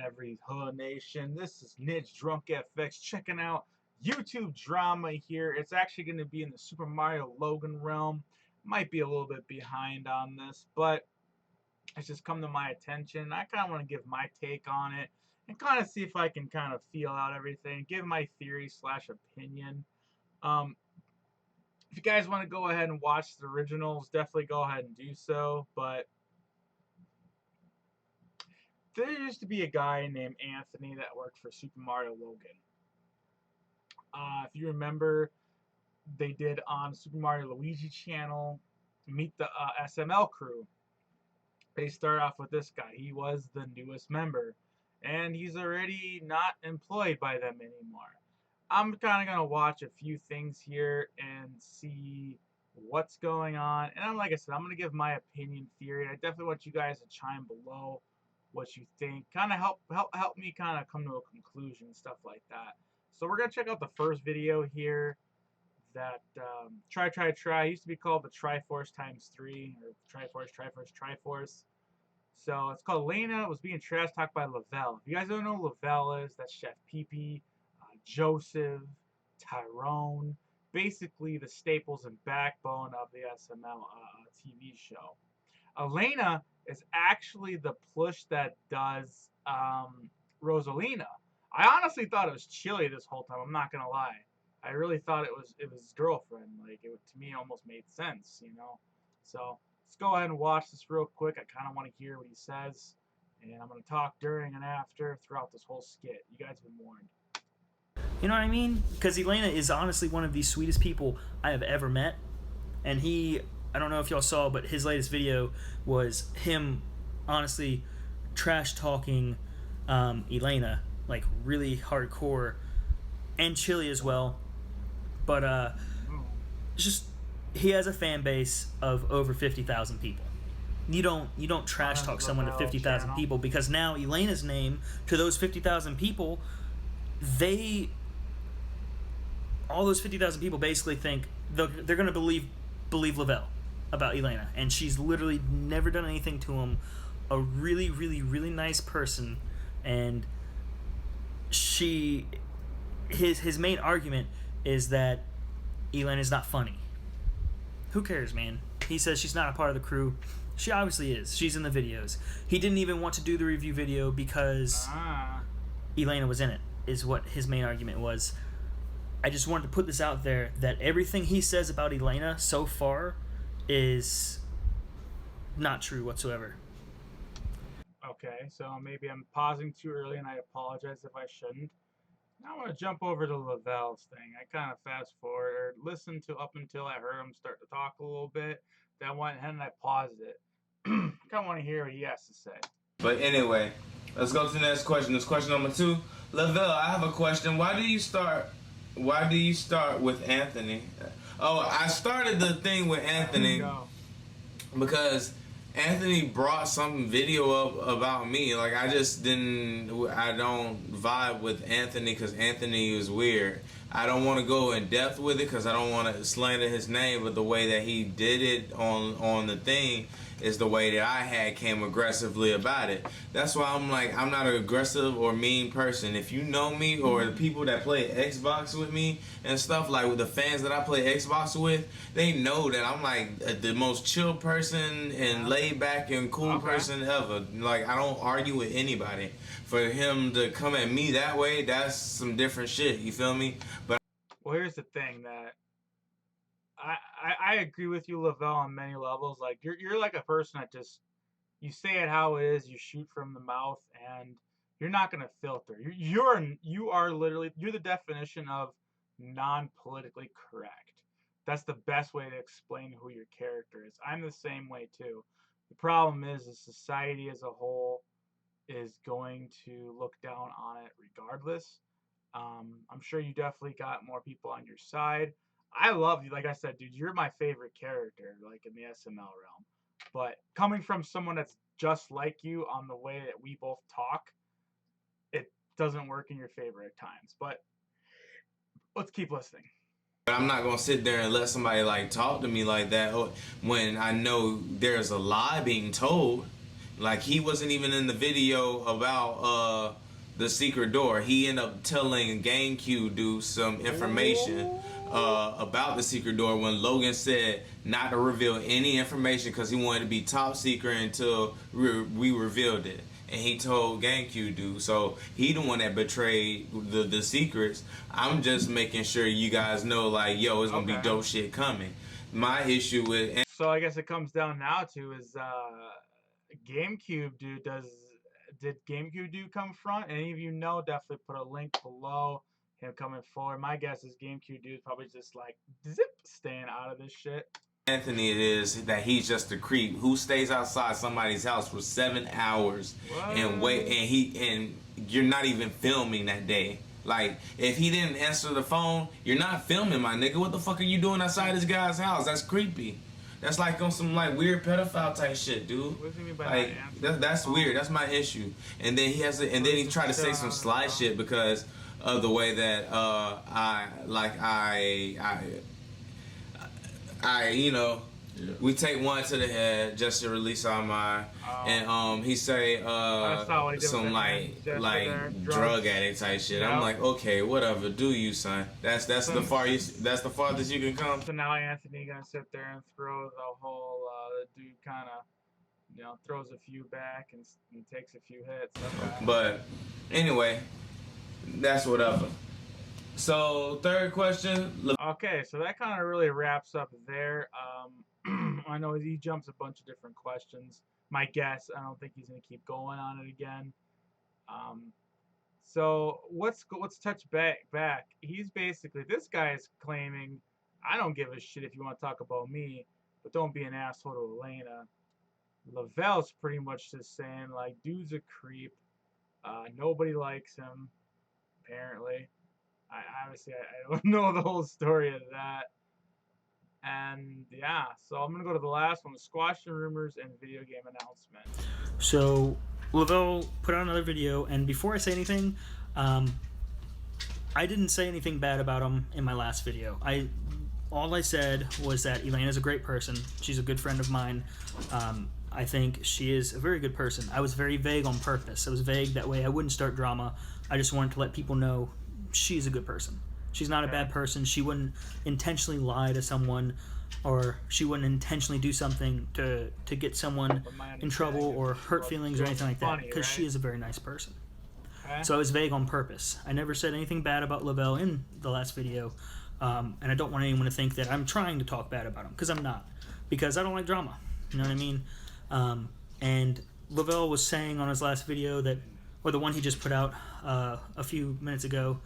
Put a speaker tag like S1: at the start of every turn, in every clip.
S1: every hood nation. This is Nidge Drunk FX checking out YouTube drama here. It's actually going to be in the Super Mario Logan realm. Might be a little bit behind on this, but it's just come to my attention. I kind of want to give my take on it and kind of see if I can kind of feel out everything, give my theory slash opinion. If you guys want to go ahead and watch the originals, definitely go ahead and do so, but there used to be a guy named Anthony that worked for Super Mario Logan. If you remember, they did on Super Mario Luigi channel, Meet the SML crew. They start off with this guy. He was the newest member, and he's already not employed by them anymore. I'm kind of going to watch a few things here and see what's going on. And like I said, I'm going to give my opinion theory. I definitely want you guys to chime below what you think. Kind of help me kind of come to a conclusion, stuff like that. So we're going to check out the first video here. That Try it used to be called the Triforce ×3, or Triforce. So it's called Elena was being trash talked by Lovell. If you guys don't know who Lovell is, that's Chef Pee, Joseph, Tyrone, basically the staples and backbone of the SML TV show. Elena is actually the plush that does Rosalina. I honestly thought it was Chili this whole time. I'm not gonna lie. I really thought it was his girlfriend. Like, it to me almost made sense, you know. So let's go ahead and watch this real quick. I kind of want to hear what he says, and I'm gonna talk during and after throughout this whole skit. You guys have been warned.
S2: You know what I mean? Because Elena is honestly one of the sweetest people I have ever met, and I don't know if y'all saw, but his latest video was him honestly trash talking Elena, like really hardcore, and Chili as well. But just he has a fan base of over 50,000 people. You don't trash talk someone to 50,000 people, because now Elena's name to those 50,000 people, all those 50,000 people basically think they're gonna believe Lovell about Elena, and she's literally never done anything to him. A really, really, really nice person, and his main argument is that Elena's not funny. Who cares, man? He says she's not a part of the crew. She obviously is. She's in the videos. He didn't even want to do the review video because Elena was in it, is what his main argument was. I just wanted to put this out there that everything he says about Elena so far is not true whatsoever.
S1: Okay, so maybe I'm pausing too early, and I apologize if I shouldn't. Now I want to jump over to Lovell's thing. I kind of fast forward, listened to up until I heard him start to talk a little bit. Then I went ahead and I paused it. I kind of want to hear what he has to say.
S3: But anyway, let's go to the next question. This question number 2. Lovell, I have a question. Why do you start with Anthony? Oh, I started the thing with Anthony because Anthony brought some video up about me. Like, I don't vibe with Anthony because Anthony is weird. I don't want to go in depth with it because I don't want to slander his name, but the way that he did it on the thing is the way that I came aggressively about it. That's why I'm like, I'm not an aggressive or mean person. If you know me, or the people that play Xbox with me and stuff, like with the fans that I play Xbox with, they know that I'm like the most chill person and laid back and cool person ever. Like, I don't argue with anybody. For him to come at me that way, that's some different shit, you feel me? But
S1: well, here's the thing, that I agree with you, Lovell, on many levels. Like, you're like a person that just, you say it how it is, you shoot from the mouth, and you're not gonna filter. You are literally, you're the definition of non-politically correct. That's the best way to explain who your character is. I'm the same way too. The problem is the society as a whole is going to look down on it regardless. I'm sure you definitely got more people on your side. I love you. Like I said, dude, you're my favorite character, like, in the SML realm. But coming from someone that's just like you on the way that we both talk, it doesn't work in your favor at times. But let's keep listening.
S3: I'm not going to sit there and let somebody like talk to me like that when I know there's a lie being told. Like, he wasn't even in the video about the secret door. He ended up telling GameCube dude some information about the secret door when Logan said not to reveal any information because he wanted to be top secret until we revealed it. And he told GameCube dude. So he the one that betrayed the secrets. I'm just making sure you guys know, like, yo, it's gonna be dope shit coming. My issue with...
S1: So I guess it comes down now to is GameCube dude, did GameCube dude come front? Any of you know, definitely put a link below him coming forward. My guess is GameCube dude probably just like zip staying out of this shit.
S3: Anthony, it is that he's just a creep who stays outside somebody's house for 7 hours and wait, and you're not even filming that day. Like, if he didn't answer the phone, you're not filming, my nigga. What the fuck are you doing outside this guy's house? That's creepy. That's like on some like weird pedophile type shit, dude.
S1: What do you mean by
S3: like that's weird. That's my issue. And then he tried to say some sly shit because of the way that I you know, we take one to the head just to release our mind. And he say some like drug addict type shit. I'm like, okay, whatever, do you, son? That's the farthest you can come.
S1: So now Anthony gonna sit there and throw the whole the dude kind of, you know, throws a few back and takes a few hits. Okay.
S3: But anyway, that's whatever. So, third question.
S1: Okay, so that kind of really wraps up there. I know he jumps a bunch of different questions. My guess, I don't think he's going to keep going on it again. So, let's touch back. He's basically, this guy is claiming, I don't give a shit if you want to talk about me, but don't be an asshole to Elena. Lovell's pretty much just saying, like, dude's a creep. Nobody likes him, apparently. I don't know the whole story of that. And yeah, so I'm going to go to the last one, the squashing rumors and video game announcement.
S2: So Lovell put out another video, and before I say anything, I didn't say anything bad about him in my last video. All I said was that Elena's a great person. She's a good friend of mine. I think she is a very good person. I was very vague on purpose. I was vague that way I wouldn't start drama. I just wanted to let people know she's a good person. She's not a bad person. She wouldn't intentionally lie to someone, or she wouldn't intentionally do something to get someone in trouble or hurt feelings or anything like that, because she is a very nice person. So I was vague on purpose. I never said anything bad about Lovell in the last video, and I don't want anyone to think that I'm trying to talk bad about him, because I'm not, because I don't like drama. You know what I mean? And Lovell was saying on his last video that, or the one he just put out a few minutes ago,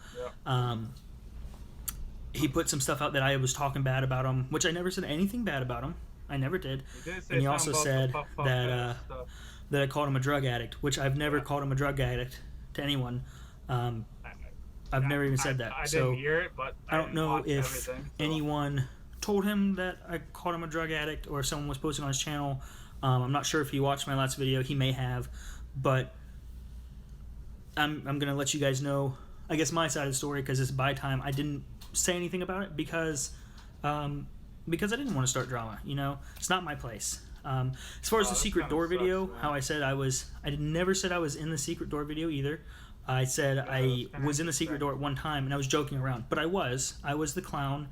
S2: he put some stuff out that I was talking bad about him, which I never said anything bad about him. I never did. And he also said that I called him a drug addict, which I've never called him a drug addict to anyone. I've never even said that.
S1: I
S2: so
S1: didn't hear it, but
S2: I don't know if anyone told him that I called him a drug addict, or if someone was posting on his channel. I'm not sure if he watched my last video. He may have, but I'm going to let you guys know, I guess, my side of the story, because it's by time. I didn't say anything about it because I didn't want to start drama. You know, it's not my place. As far as the secret door video, how I said I never said I was in the secret door video either. I said I was in the secret door at one time, and I was joking around, but I was the clown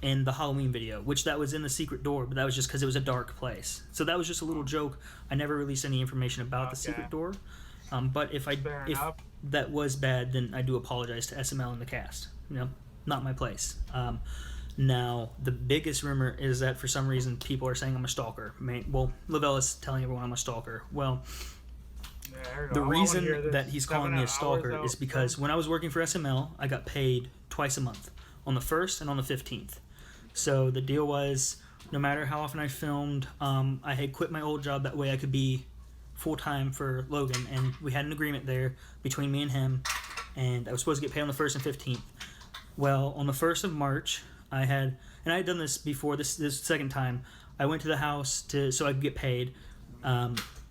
S2: in the Halloween video, which that was in the secret door, but that was just because it was a dark place. So that was just a little joke. I never released any information about the secret door. But if that was bad, then I do apologize to SML and the cast. You know, not my place. Now, the biggest rumor is that for some reason people are saying I'm a stalker. Well, Lovell is telling everyone I'm a stalker. Well, the reason that he's calling me a stalker is because when I was working for SML, I got paid twice a month, on the 1st and on the 15th. So the deal was, no matter how often I filmed, I had quit my old job. That way I could be full-time for Logan, and we had an agreement there between me and him, and I was supposed to get paid on the 1st and 15th. Well, on the 1st of March, I had done this before, this second time. I went to the house so I could get paid,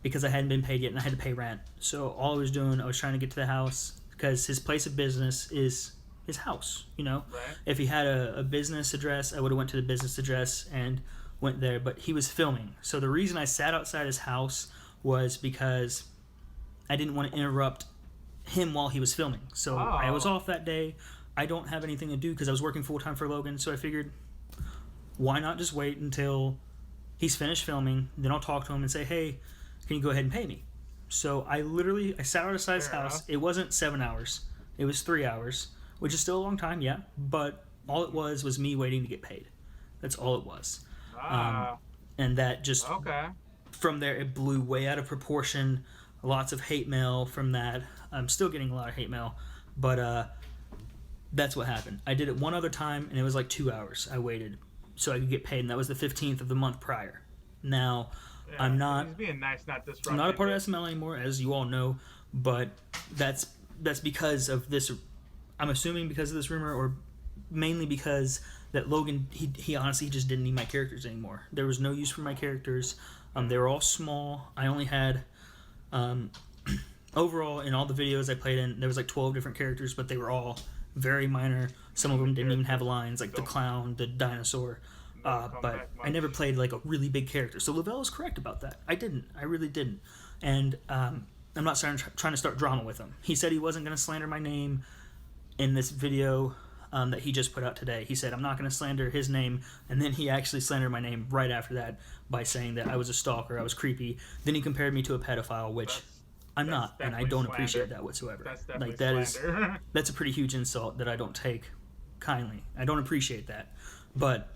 S2: because I hadn't been paid yet, and I had to pay rent. So all I was doing, I was trying to get to the house, because his place of business is his house, you know?
S1: Right.
S2: If he had a business address, I would have went to the business address and went there, but he was filming. So the reason I sat outside his house was because I didn't want to interrupt him while he was filming. So I was
S1: Oh.
S2: off that day. I don't have anything to do because I was working full time for Logan. So I figured, why not just wait until he's finished filming? Then I'll talk to him and say, hey, can you go ahead and pay me? So I sat outside his
S1: Fair
S2: house.
S1: enough.
S2: It wasn't 7 hours. It was 3 hours, which is still a long time, yeah. But all it was me waiting to get paid. That's all it was. Um,
S1: Ah.
S2: and that just,
S1: Okay.
S2: from there, it blew way out of proportion. Lots of hate mail from that. I'm still getting a lot of hate mail, but that's what happened. I did it one other time, and it was like 2 hours. I waited so I could get paid, and that was the 15th of the month prior. Now,
S1: Yeah.
S2: I'm
S1: He's
S2: not
S1: being nice, not
S2: I'm not a
S1: disrupting
S2: part of
S1: it.
S2: SML anymore, as you all know, but that's because of this. I'm assuming because of this rumor, or mainly because that Logan he honestly just didn't need my characters anymore. There was no use for my characters. They were all small. I only had overall in all the videos I played in, there was like 12 different characters, but they were all very minor. Some of them didn't even have lines, like the
S1: Don't-
S2: clown, the dinosaur.
S1: Don't come
S2: But
S1: back
S2: I never
S1: much.
S2: played like a really big character. So Lovell is correct about that. I didn't. I really didn't. And I'm not trying to start drama with him. He said he wasn't going to slander my name in this video that he just put out today. He said, I'm not going to slander his name. And then he actually slandered my name right after that by saying that I was a stalker, I was creepy. Then he compared me to a pedophile, which
S1: That's,
S2: I'm
S1: that's
S2: not, and I
S1: definitely
S2: don't
S1: slander.
S2: appreciate that whatsoever.
S1: That's definitely
S2: Like that is
S1: slander.
S2: that's a pretty huge insult that I don't take kindly. I don't appreciate that. But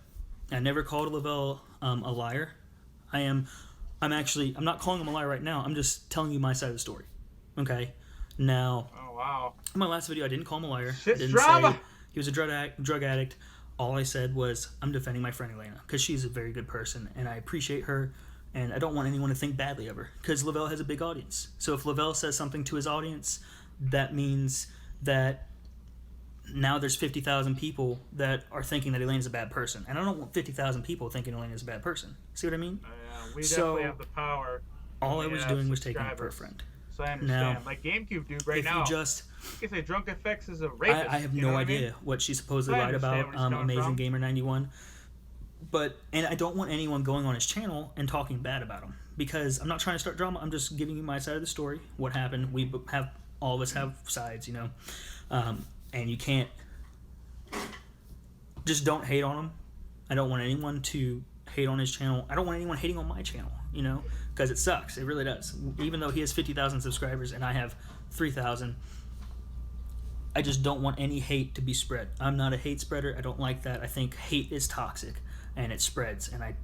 S2: I never called Lovell a liar. I'm not calling him a liar right now. I'm just telling you my side of the story. Okay. Now,
S1: Oh wow.
S2: in my last video, I didn't call him a liar. I
S1: Shit's
S2: didn't
S1: drama.
S2: say he was a drug addict. All I said was I'm defending my friend Elena because she's a very good person and I appreciate her. And I don't want anyone to think badly of her because Lovell has a big audience. So if Lovell says something to his audience, that means that now there's 50,000 people that are thinking that Elena's a bad person. And I don't want 50,000 people thinking Elena's a bad person. See what I mean?
S1: We
S2: So,
S1: definitely have the power.
S2: All
S1: when
S2: I
S1: we
S2: was
S1: have
S2: doing was taking it for a
S1: subscribers.
S2: friend.
S1: So I understand.
S2: Now,
S1: Like GameCube dude right
S2: if
S1: now.
S2: you just...
S1: You can say Drunk FX is a rapist.
S2: I have
S1: you know
S2: no
S1: what
S2: idea
S1: I mean?
S2: what she supposedly
S1: I
S2: lied
S1: understand
S2: about,
S1: where he's coming
S2: Amazing
S1: from.
S2: Gamer 91. And I don't want anyone going on his channel and talking bad about him. Because I'm not trying to start drama. I'm just giving you my side of the story. What happened. All of us have sides, you know. And you can't... Just don't hate on him. I don't want anyone to hate on his channel. I don't want anyone hating on my channel, you know, because it sucks. It really does. Even though he has 50,000 subscribers and I have 3,000, I just don't want any hate to be spread. I'm not a hate spreader. I don't like that. I think hate is toxic and it spreads and I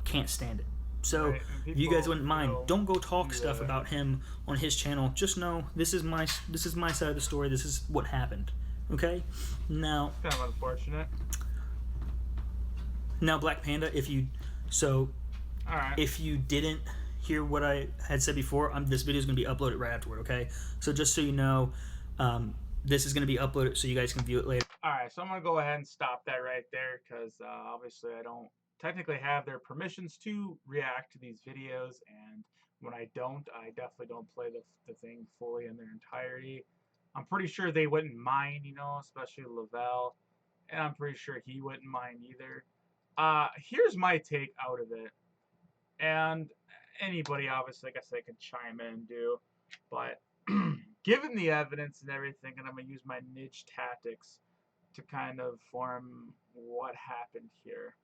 S2: can't stand it. So
S1: Right, and
S2: if you guys
S1: people
S2: wouldn't mind,
S1: will
S2: don't go talk
S1: do
S2: stuff
S1: that.
S2: about him on his channel. Just know this is my side of the story. This is what happened. Okay? Now,
S1: Kind of unfortunate.
S2: Black Panda, if you
S1: Alright.
S2: didn't hear what I had said before, this video is going to be uploaded right afterward, okay? So just so you know, this is going to be uploaded so you guys can view it later.
S1: Alright, so I'm going to go ahead and stop that right there because obviously I don't technically have their permissions to react to these videos, and when I don't, I definitely don't play the thing fully in their entirety. I'm pretty sure they wouldn't mind, you know, especially Lovell, and I'm pretty sure he wouldn't mind either. Here's my take out of it, and anybody obviously, I guess they can chime in and do, but given the evidence and everything, and I'm gonna use my niche tactics to kind of form what happened here.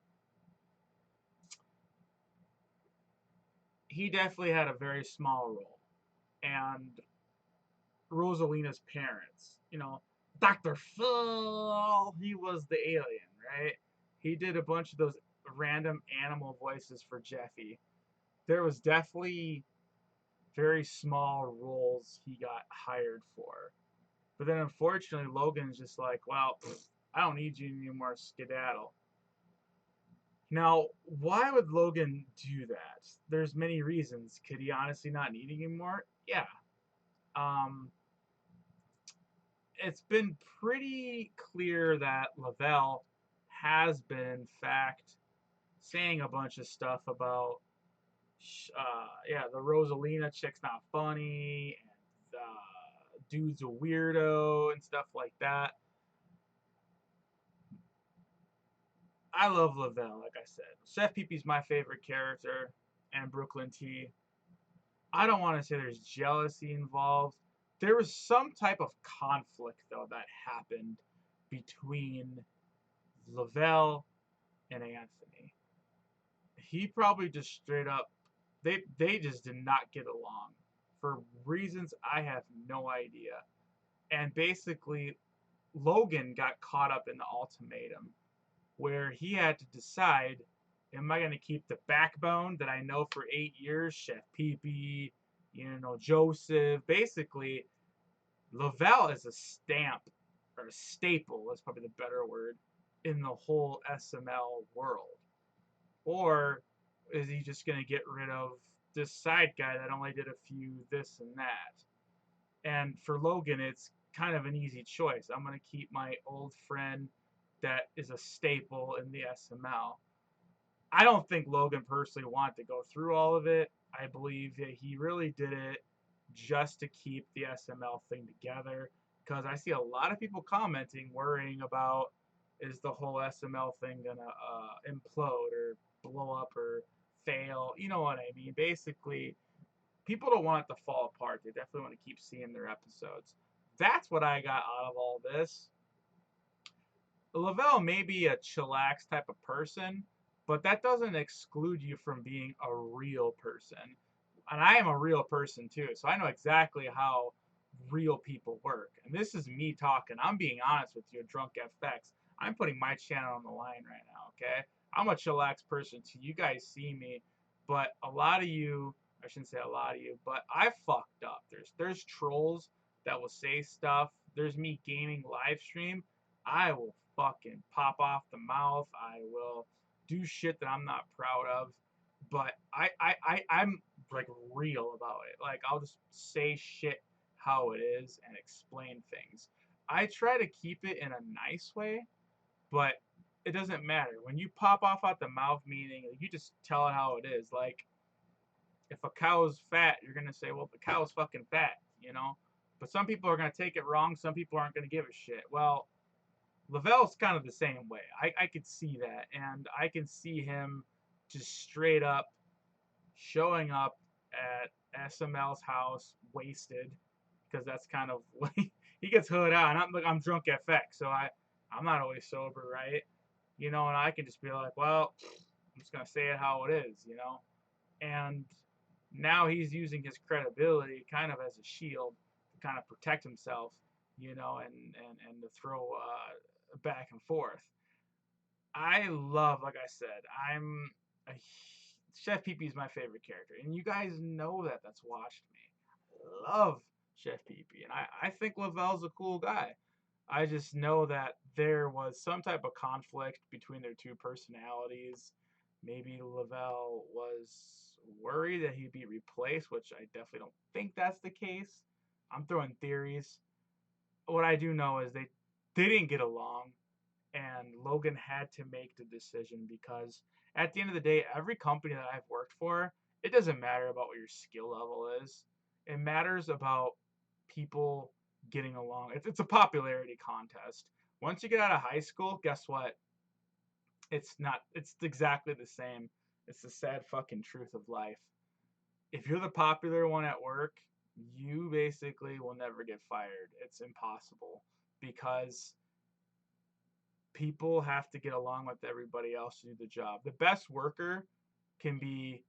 S1: He definitely had a very small role, and Rosalina's parents, you know, Dr. Phil, he was the alien, right? He did a bunch of those random animal voices for Jeffy. There was definitely very small roles he got hired for. But then unfortunately, Logan's just like, well, I don't need you anymore, skedaddle. Now, why would Logan do that? There's many reasons. Could he honestly not need anymore? Yeah. Um, it's been pretty clear that Lovell has been, in fact, saying a bunch of stuff about, the Rosalina chick's not funny, and dude's a weirdo, and stuff like that. I love Lovell, like I said. Chef Pee Pee's my favorite character, and Brooklyn T. I don't want to say there's jealousy involved. There was some type of conflict though that happened between Lovell and Anthony. He probably just straight up they just did not get along for reasons I have no idea. And basically Logan got caught up in the ultimatum where he had to decide, am I going to keep the backbone that I know for 8 years, Chef Pee, Joseph. Basically, Lovell is a stamp or a staple, that's probably the better word, in the whole SML world. Or is he just going to get rid of this side guy that only did a few this and that? And for Logan, it's kind of an easy choice. I'm going to keep my old friend that is a staple in the SML. I don't think Logan personally wanted to go through all of it. I believe that he really did it just to keep the SML thing together. Because I see a lot of people commenting, worrying about, is the whole SML thing gonna implode or blow up or fail? You know what I mean? Basically, people don't want it to fall apart. They definitely want to keep seeing their episodes. That's what I got out of all this. Lovell may be a chillax type of person, but that doesn't exclude you from being a real person. And I am a real person too, so I know exactly how real people work. And this is me talking. I'm being honest with you, Drunk FX. I'm putting my channel on the line right now, okay? I'm a chillax person too. You guys see me, but a lot of you, I shouldn't say a lot of you, but I fucked up. There's trolls that will say stuff. There's me gaming live stream. I will fucking pop off the mouth. I will do shit that I'm not proud of. But I'm like real about it. Like I'll just say shit how it is and explain things. I try to keep it in a nice way, but it doesn't matter. When you pop off out the mouth, meaning you just tell it how it is. Like if a cow's fat, you're gonna say, well, the cow's fucking fat. But some people are gonna take it wrong. Some people aren't gonna give a shit. Well, Lovell's kind of the same way. I could see that, and I can see him just straight up showing up at SML's house wasted, because that's kind of he gets hood out. And I'm drunk FX, so I'm not always sober, right? And I can just be like, well, I'm just gonna say it how it is. And now he's using his credibility kind of as a shield to kind of protect himself, and to throw back and forth. I love, like I said, a, Chef Pee is my favorite character, and you guys know that. That's watched me. I love Chef Pee, and I think Lovell's a cool guy. I just know that there was some type of conflict between their two personalities. Maybe Lovell was worried that he'd be replaced, which I definitely don't think that's the case. I'm throwing theories. What I do know is they didn't get along, and Logan had to make the decision because at the end of the day, every company that I've worked for, it doesn't matter about what your skill level is. It matters about people getting along. It's a popularity contest. Once you get out of high school, guess what? It's not. It's exactly the same. It's the sad fucking truth of life. If you're the popular one at work, you basically will never get fired. It's impossible because people have to get along with everybody else to do the job. The best worker can be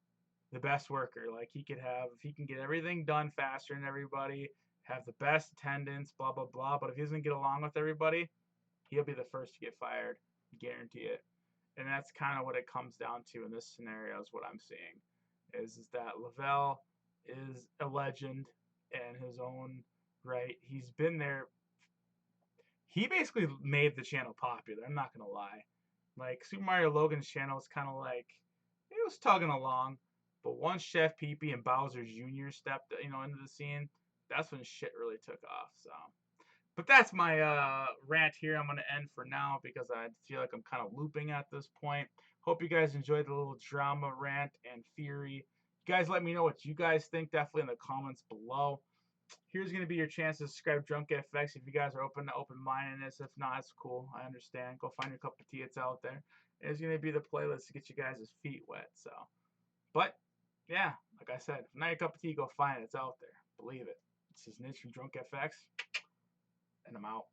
S1: the best worker. Like if he can get everything done faster than everybody, have the best attendance, blah blah blah. But if he doesn't get along with everybody, he'll be the first to get fired. Guarantee it. And that's kind of what it comes down to in this scenario. Is what I'm seeing is that Lovell is a legend in his own right. He's been there. He basically made the channel popular. I'm not gonna lie. Like Super Mario Logan's channel was kind of like it was tugging along, but once Chef Pee and Bowser Jr. stepped into the scene, that's when shit really took off. So, but that's my rant here. I'm gonna end for now because I feel like I'm kind of looping at this point. Hope you guys enjoyed the little drama rant and theory. You guys let me know what you guys think definitely in the comments below. Here's going to be your chance to subscribe Drunk FX if you guys are open to open-mindedness. If not, it's cool. I understand. Go find your cup of tea. It's out there. It's going to be the playlist to get you guys' feet wet. So, but yeah, Like I said, if not your cup of tea, go find it. It's out there. Believe it. This is Niche from Drunk FX, and I'm out.